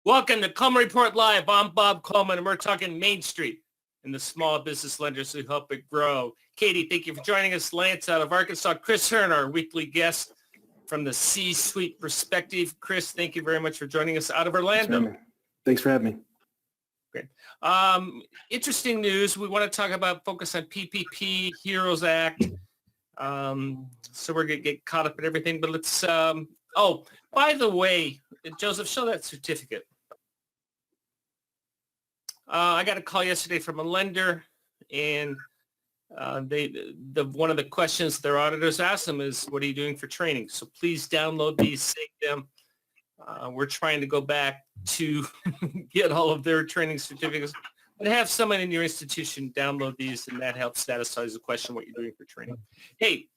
Welcome to Coleman Report Live. I'm Bob Coleman, and we're talking Main Street and the small business lenders who help it grow. Katie, thank you for joining us. Lance out of Arkansas. Chris Hearn, our weekly guest from the C-suite perspective. Chris, thank you very much for joining us out of Orlando. Thanks for having me. Great. Interesting news. We want to talk about focus on PPP, HEROES Act. So we're going to get caught up in everything, but let's, by the way, Joseph, show that certificate. I got a call yesterday from a lender, and one of the questions their auditors asked them is, what are you doing for training? So please download these, save them. We're trying to go back to get all of their training certificates, but have someone in your institution download these, and that helps satisfy the question what you're doing for training. Hey,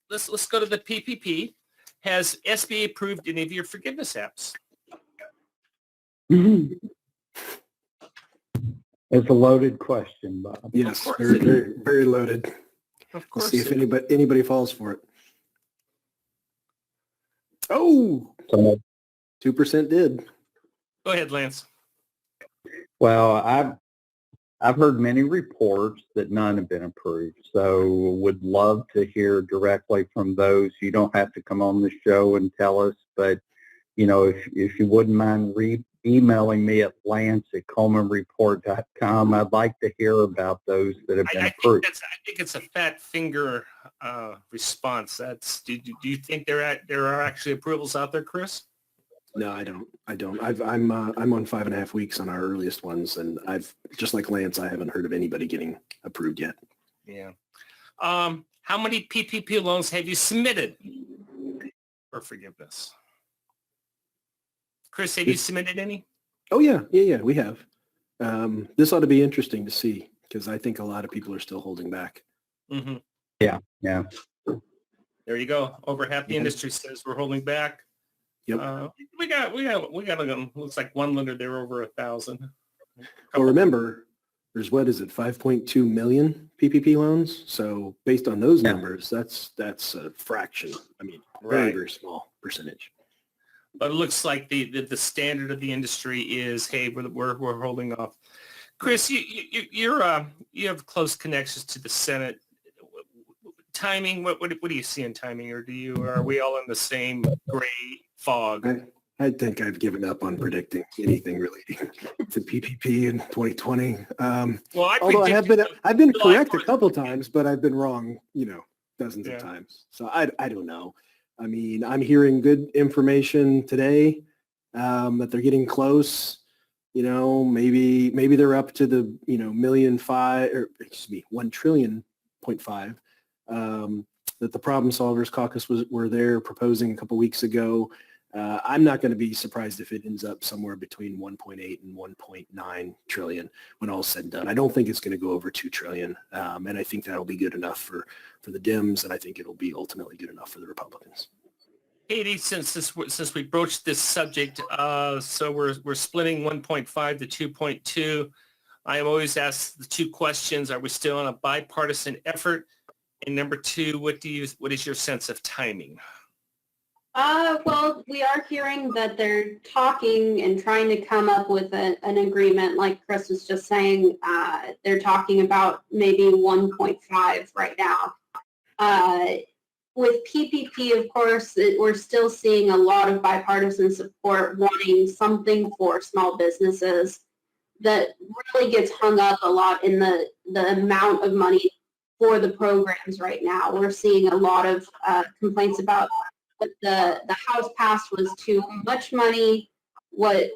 let's go to the PPP. Has SBA approved any of your forgiveness apps? It's a loaded question, Bob. Yes, very, very, very loaded. Of course. Let's see if anybody falls for it. Oh, 2% did. Go ahead, Lance. Well, I've heard many reports that none have been approved, so would love to hear directly from those. You don't have to come on the show and tell us, but if you wouldn't mind emailing me at lance@colemanreport.com, I'd like to hear about those that have been approved. I think it's a fat finger response. Do you think there are actually approvals out there, Chris? No, I don't. I'm on 5.5 weeks on our earliest ones, and I've just like Lance, I haven't heard of anybody getting approved yet. Yeah. How many PPP loans have you submitted for forgiveness? Chris, have you submitted any? Oh yeah, we have. This ought to be interesting to see because I think a lot of people are still holding back. Mm-hmm. Yeah. There you go. Over half the industry says we're holding back. Yep. We got looks like one lender there over 1,000. Well, remember, there's 5.2 million PPP loans. So based on those numbers, that's a fraction. I mean, very, very small percentage. But it looks like the standard of the industry is, hey, we're holding off. Chris, you have close connections to the Senate. Timing, what do you see in timing, or are we all in the same gray fog? I think I've given up on predicting anything relating to PPP in 2020. Although I've been correct a couple times, but I've been wrong, dozens of times. So I don't know. I mean, I'm hearing good information today that they're getting close. Maybe they're up to the $1.5 trillion that the Problem Solvers Caucus were there proposing a couple weeks ago. I'm not going to be surprised if it ends up somewhere between 1.8 and 1.9 trillion when all's said and done. I don't think it's going to go over 2 trillion, and I think that'll be good enough for the Dems, and I think it'll be ultimately good enough for the Republicans. Katie, since we broached this subject, so we're splitting 1.5 to 2.2. I am always asked the two questions: are we still on a bipartisan effort? And number two, what is your sense of timing? Well, we are hearing that they're talking and trying to come up with an agreement, like Chris was just saying. They're talking about maybe 1.5 right now. With PPP, of course, we're still seeing a lot of bipartisan support wanting something for small businesses. That really gets hung up a lot in the amount of money for the programs right now. We're seeing a lot of complaints about what the House passed was too much money. What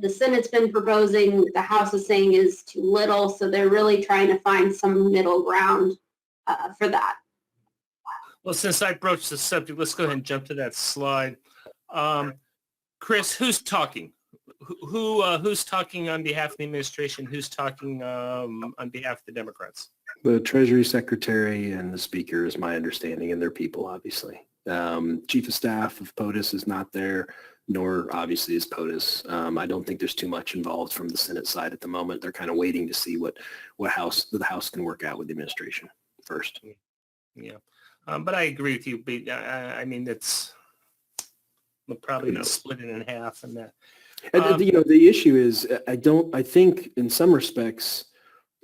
the Senate's been proposing, the House is saying is too little. So they're really trying to find some middle ground for that. Well, since I broached the subject, let's go ahead and jump to that slide. Chris, who's talking? Who's talking on behalf of the administration? Who's talking on behalf of the Democrats? The Treasury Secretary and the Speaker is my understanding, and their people, obviously. Chief of Staff of POTUS is not there, nor obviously is POTUS. I don't think there's too much involved from the Senate side at the moment. They're kind of waiting to see what the House can work out with the administration first. Yeah, but I agree with you. I mean, it's We'll probably split it in half and that. The issue is, I think in some respects,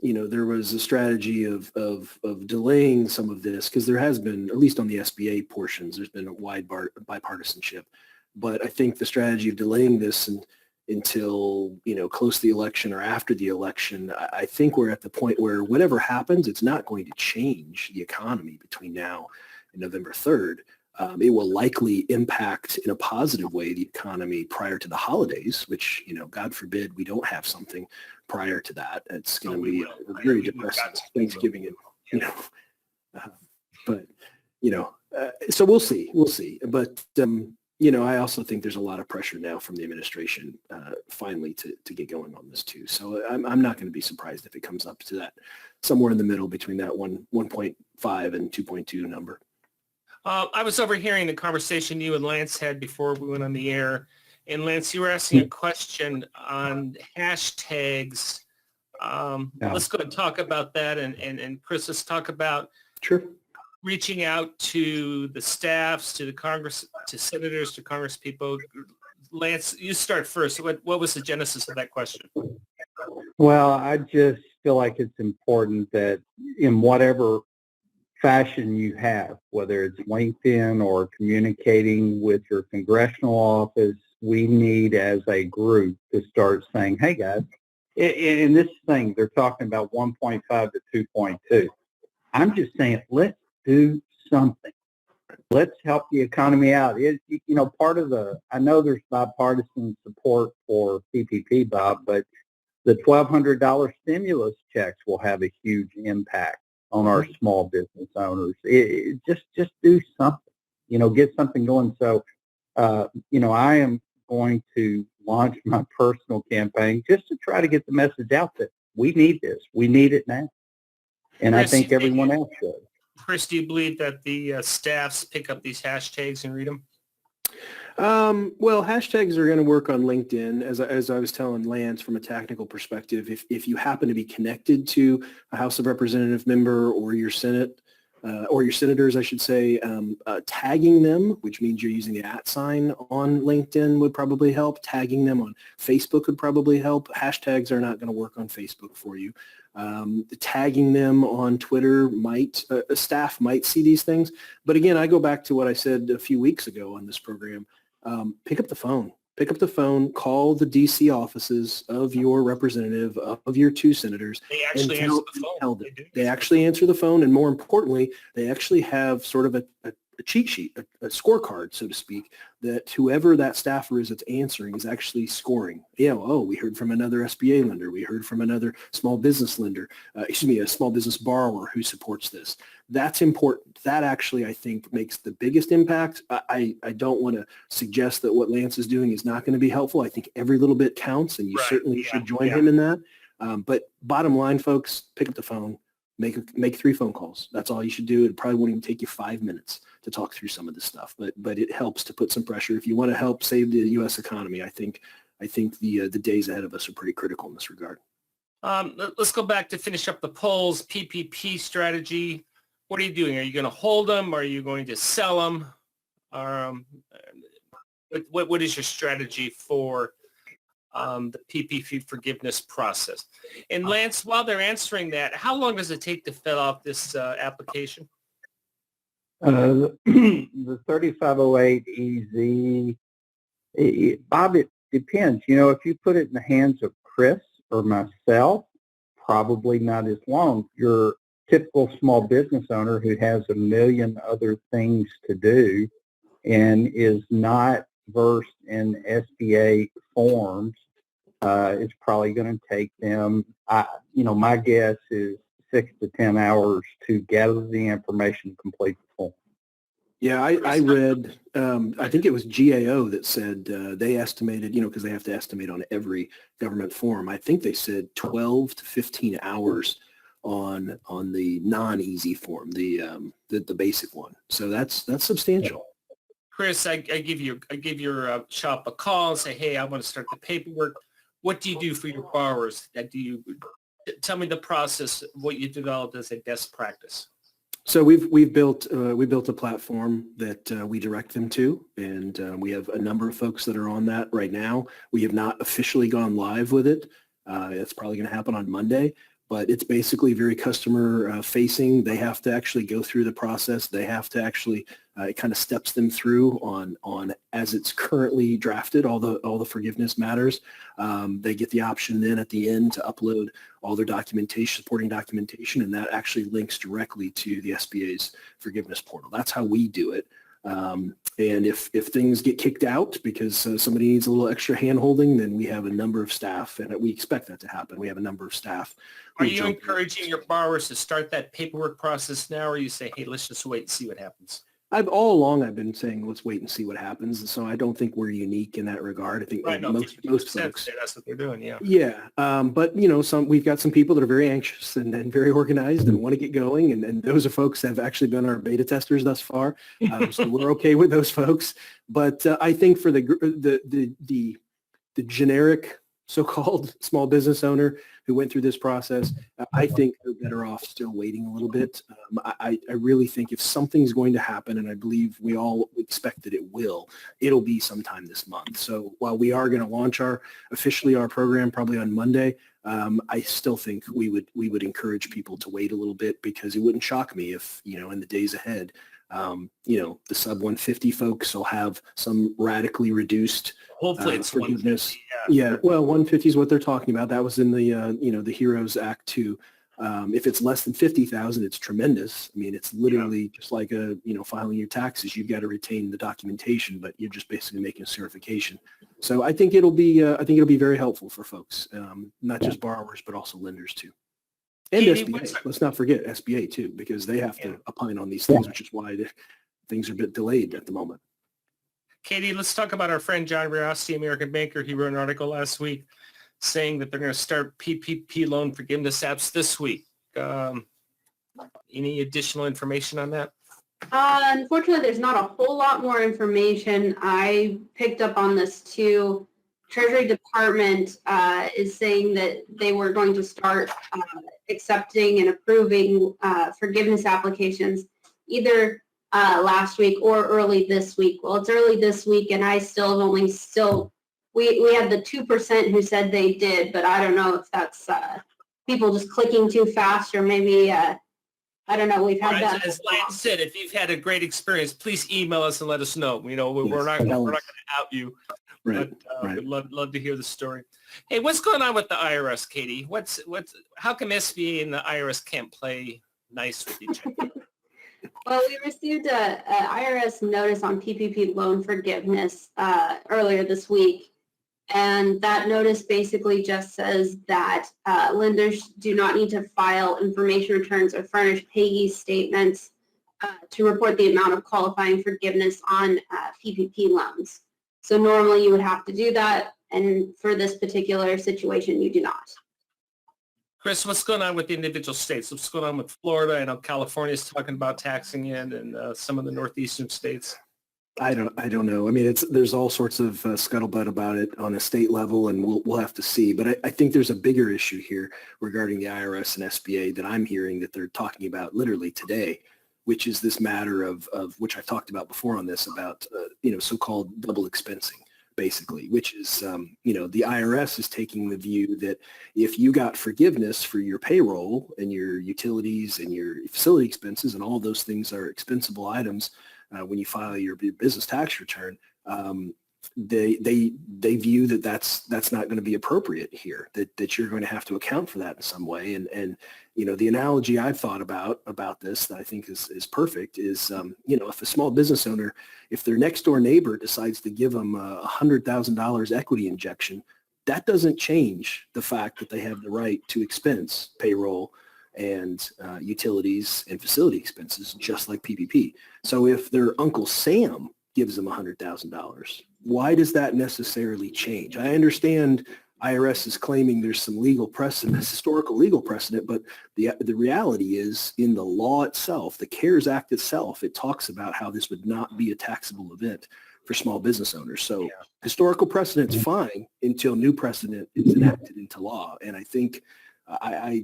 there was a strategy of delaying some of this because there has been, at least on the SBA portions, there's been a wide bipartisanship. But I think the strategy of delaying this until, close to the election or after the election, I think we're at the point where whatever happens, it's not going to change the economy between now and November 3rd. It will likely impact in a positive way the economy prior to the holidays, which, God forbid we don't have something prior to that. It's going to be a very depressing Thanksgiving, so we'll see. But, I also think there's a lot of pressure now from the administration finally to get going on this too. So I'm not going to be surprised if it comes up to that somewhere in the middle between that 1.5 and 2.2 number. I was overhearing the conversation you and Lance had before we went on the air. And Lance, you were asking a question on hashtags. Let's go and talk about that. And Chris, let's talk about reaching out to the staffs, to the Congress, to senators, to Congress people. Lance, you start first. What was the genesis of that question? Well, I just feel like it's important that in whatever fashion you have, whether it's LinkedIn or communicating with your congressional office, we need as a group to start saying, hey guys, in this thing, they're talking about 1.5 to 2.2. I'm just saying, let's do something. Let's help the economy out. Part of I know there's bipartisan support for PPP, Bob, but the $1,200 stimulus checks will have a huge impact on our small business owners. Just do something, get something going. So, I am going to launch my personal campaign just to try to get the message out that we need this. We need it now. And Chris, I think everyone else should. Chris, do you believe that the staffs pick up these hashtags and read them? Well, hashtags are going to work on LinkedIn. As I was telling Lance, from a technical perspective, if you happen to be connected to a House of Representative member or your Senate, or your senators, I should say, tagging them, which means you're using the @ sign on LinkedIn, would probably help. Tagging them on Facebook would probably help. Hashtags are not going to work on Facebook for you. Tagging them on Twitter staff might see these things. But again, I go back to what I said a few weeks ago on this program. Pick up the phone, call the DC offices of your representative, of your two senators. They actually answer the phone. They actually answer the phone, and more importantly, they actually have sort of a cheat sheet, a scorecard, so to speak, that whoever that staffer is that's answering is actually scoring. We heard from another SBA lender. We heard from another small business lender, a small business borrower who supports this. That's important. That actually, I think, makes the biggest impact. I don't want to suggest that what Lance is doing is not going to be helpful. I think every little bit counts, and you certainly should join him in that. But bottom line, folks, pick up the phone. Make 3 phone calls. That's all you should do. It probably won't even take you 5 minutes to talk through some of this stuff, but it helps to put some pressure. If you want to help save the U.S. economy, I think the days ahead of us are pretty critical in this regard. Let's go back to finish up the polls. PPP strategy. What are you doing? Are you going to hold them? Are you going to sell them? What is your strategy for the PPP forgiveness process? And Lance, while they're answering that, how long does it take to fill out this application? The 3508 EZ, Bob, it depends. If you put it in the hands of Chris or myself, probably not as long. Your typical small business owner who has a million other things to do and is not versed in SBA forms, it's probably going to take them, my guess is 6 to 10 hours to gather the information, complete the form. Yeah, I read, I think it was GAO that said they estimated, because they have to estimate on every government form. I think they said 12 to 15 hours on the non-easy form, the basic one. So that's substantial. Chris, I give your shop a call and say, hey, I want to start the paperwork. What do you do for your borrowers? Do you tell me the process, what you developed as a best practice? So we've built a platform that we direct them to, and we have a number of folks that are on that right now. We have not officially gone live with it. It's probably going to happen on Monday, but it's basically very customer facing. They have to actually go through the process. They have to actually it kind of steps them through on as it's currently drafted. All the forgiveness matters. They get the option then at the end to upload all their documentation, supporting documentation, and that actually links directly to the SBA's forgiveness portal. That's how we do it. And if things get kicked out because somebody needs a little extra hand-holding, then we have a number of staff, and we expect that to happen. We have a number of staff. Are you encouraging your borrowers to start that paperwork process now, or you say, hey, let's just wait and see what happens? All along I've been saying let's wait and see what happens. And so I don't think we're unique in that regard. I think most folks. That's what they're doing. Yeah. Yeah. But we've got some people that are very anxious and very organized and want to get going. And those are folks that have actually been our beta testers thus far. So we're okay with those folks. But I think for the generic so-called small business owner who went through this process, I think they're better off still waiting a little bit. I really think if something's going to happen, and I believe we all expect that it'll be sometime this month. So while we are going to launch officially our program probably on Monday, I still think we would encourage people to wait a little bit, because it wouldn't shock me if, in the days ahead, the sub 150 folks will have some radically reduced hopefully it's forgiveness. Yeah. Well, 150 is what they're talking about. That was in the the HEROES Act 2. If it's less than 50,000, it's tremendous. I mean, it's literally just like filing your taxes. You've got to retain the documentation, but you're just basically making a certification. So I think it'll be very helpful for folks, not just borrowers, but also lenders too. And Katie, SBA. Let's not forget SBA too, because they have to opine on these things, which is why things are a bit delayed at the moment. Katie, let's talk about our friend John Riossi, American banker. He wrote an article last week saying that they're going to start PPP loan forgiveness apps this week. Any additional information on that? Unfortunately, there's not a whole lot more information. I picked up on this too. Treasury Department is saying that they were going to start accepting and approving forgiveness applications either last week or early this week. Well, it's early this week, and I still have we had the 2% who said they did, but I don't know if that's people just clicking too fast, or maybe I don't know. We've had that. As Lance said, if you've had a great experience, please email us and let us know. We're not going to out you. Right. But we'd love to hear the story. Hey, what's going on with the IRS, Katie? How come SBA and the IRS can't play nice with each other? Well, we received a IRS notice on PPP loan forgiveness earlier this week, and that notice basically just says that lenders do not need to file information returns or furnish payee statements to report the amount of qualifying forgiveness on PPP loans. So normally you would have to do that, and for this particular situation, you do not. Chris, what's going on with the individual states? What's going on with Florida? I know California is talking about taxing in, and some of the northeastern states. I don't know. I mean, there's all sorts of scuttlebutt about it on a state level, and we'll have to see. But I think there's a bigger issue here regarding the IRS and SBA that I'm hearing that they're talking about literally today, which is this matter of which I've talked about before on this, about so-called double expensing, basically, which is the IRS is taking the view that if you got forgiveness for your payroll and your utilities and your facility expenses, and all those things are expensable items when you file your business tax return, they view that that's not going to be appropriate here, that you're going to have to account for that in some way. And the analogy I've thought about this that I think is perfect is, if a small business owner, if their next door neighbor decides to give them $100,000 equity injection, that doesn't change the fact that they have the right to expense payroll and utilities and facility expenses, just like PPP. So if their Uncle Sam gives them $100,000, why does that necessarily change? I understand IRS is claiming there's some legal precedent, historical legal precedent, but the reality is, in the law itself, the CARES Act itself, it talks about how this would not be a taxable event for small business owners. So historical precedent's fine until new precedent is enacted into law. And I think I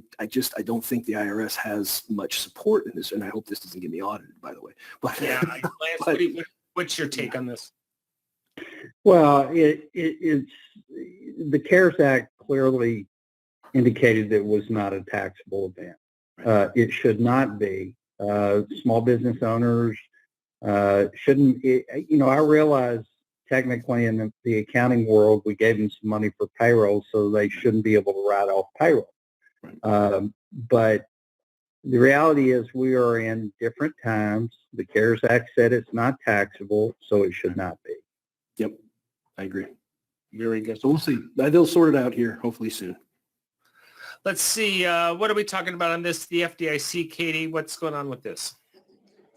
don't think the IRS has much support in this, and I hope this doesn't get me audited, by the way. But yeah, Lance, what's your take on this? Well, it's the CARES Act clearly indicated that it was not a taxable event. It should not be. Small business owners shouldn't. I realize technically in the accounting world, we gave them some money for payroll, so they shouldn't be able to write off payroll. But the reality is we are in different times. The CARES Act said it's not taxable, so it should not be. Yep, I agree. Very good. So we'll see. They'll sort it out here, hopefully soon. Let's see. What are we talking about on this? The FDIC, Katie, what's going on with this?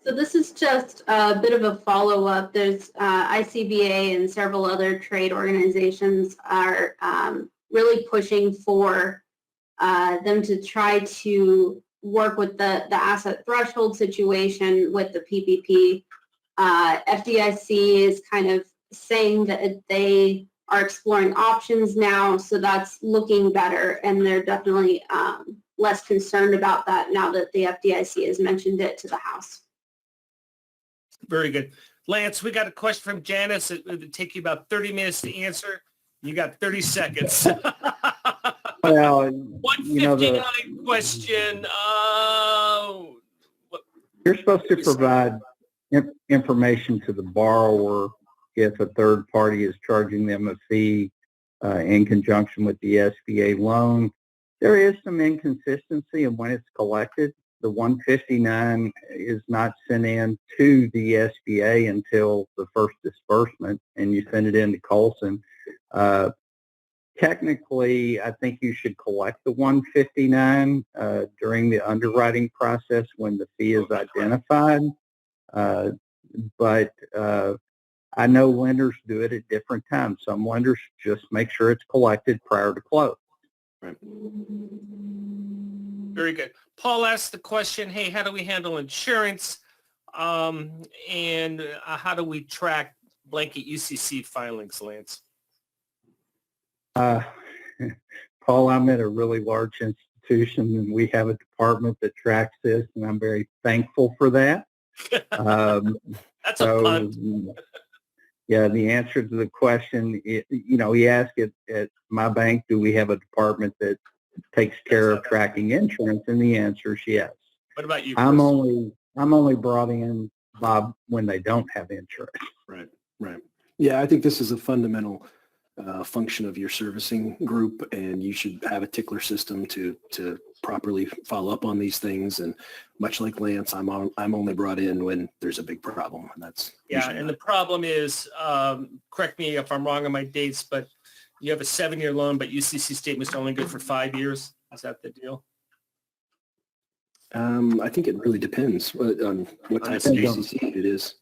So this is just a bit of a follow-up. There's ICBA and several other trade organizations are really pushing for them to try to work with the asset threshold situation with the PPP. FDIC is kind of saying that they are exploring options now, so that's looking better, and they're definitely less concerned about that now that the FDIC has mentioned it to the House. Very good. Lance, we got a question from Janice. It'll take you about 30 minutes to answer. You got 30 seconds. Well, 159 question. You're supposed to provide information to the borrower if a third party is charging them a fee in conjunction with the SBA loan. There is some inconsistency in when it's collected. The 159 is not sent in to the SBA until the first disbursement, and you send it in to Coleman. Technically, I think you should collect the 159 during the underwriting process when the fee is identified. But I know lenders do it at different times. Some lenders just make sure it's collected prior to close. Right. Very good. Paul asked the question, hey, how do we handle insurance? And how do we track blanket UCC filings, Lance? Paul, I'm at a really large institution, and we have a department that tracks this, and I'm very thankful for that. That's a pun. Yeah, the answer to the question, he asked at my bank, do we have a department that takes care of tracking insurance? And the answer is yes. What about you, Chris? I'm only brought in, Bob, when they don't have insurance. Right. Yeah, I think this is a fundamental function of your servicing group, and you should have a tickler system to properly follow up on these things. And much like Lance, I'm only brought in when there's a big problem, and that's and the problem is, correct me if I'm wrong on my dates, but you have a 7-year loan, but UCC statement's only good for 5 years. Is that the deal? I think it really depends on what type of UCC it is.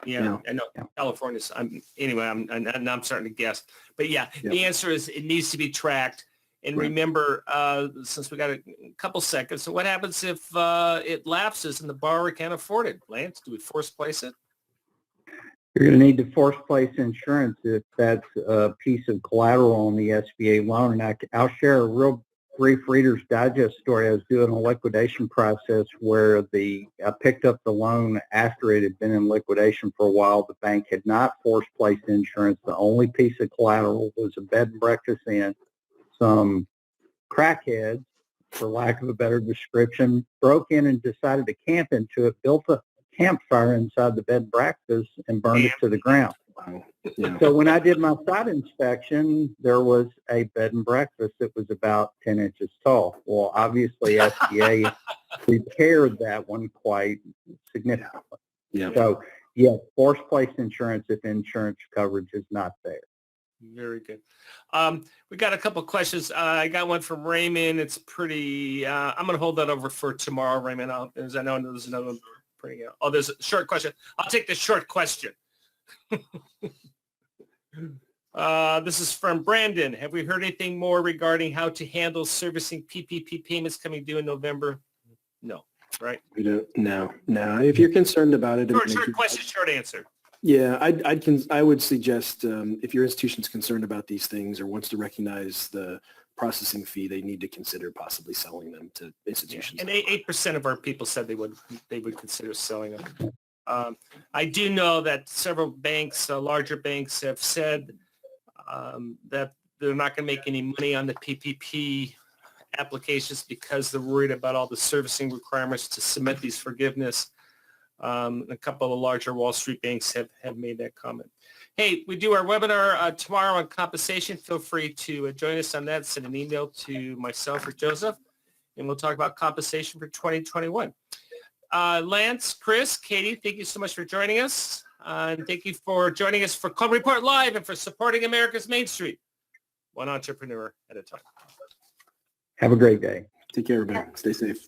Yeah, I know. California's. I'm starting to guess, but the answer is it needs to be tracked. And remember, since we got a couple seconds, so what happens if it lapses and the borrower can't afford it? Lance, do we force place it? You're going to need to force place insurance if that's a piece of collateral on the SBA loan. And I'll share a real brief Reader's Digest story. I was doing a liquidation process where I picked up the loan after it had been in liquidation for a while. The bank had not forced placed insurance. The only piece of collateral was a bed and breakfast inn. Some crackheads, for lack of a better description, broke in and decided to camp into it, built a campfire inside the bed and breakfast, and burned it to the ground. Wow. Yeah. So when I did my site inspection, there was a bed and breakfast that was about 10 inches tall. Well, obviously, SBA repaired that one quite significantly. Yeah. So, yes, force placed insurance if insurance coverage is not there. Very good. We got a couple of questions. I got one from Raymond. It's pretty, I'm going to hold that over for tomorrow, Raymond. I know there's another one. There's a short question. I'll take the short question. This is from Brandon. Have we heard anything more regarding how to handle servicing PPP payments coming due in November? No, right? We don't. No. If you're concerned about it, short question, short answer. Yeah, I would suggest if your institution's concerned about these things or wants to recognize the processing fee, they need to consider possibly selling them to institutions. And 8% of our people said they would consider selling them. I do know that several banks, larger banks, have said that they're not going to make any money on the PPP applications because they're worried about all the servicing requirements to submit these forgiveness. A couple of larger Wall Street banks have made that comment. Hey, we do our webinar tomorrow on compensation. Feel free to join us on that. Send an email to myself or Joseph, and we'll talk about compensation for 2021. Lance, Chris, Katie, thank you so much for joining us. And thank you for joining us for Coleman Report Live and for supporting America's Main Street, one entrepreneur at a time. Have a great day. Take care, everybody. Stay safe.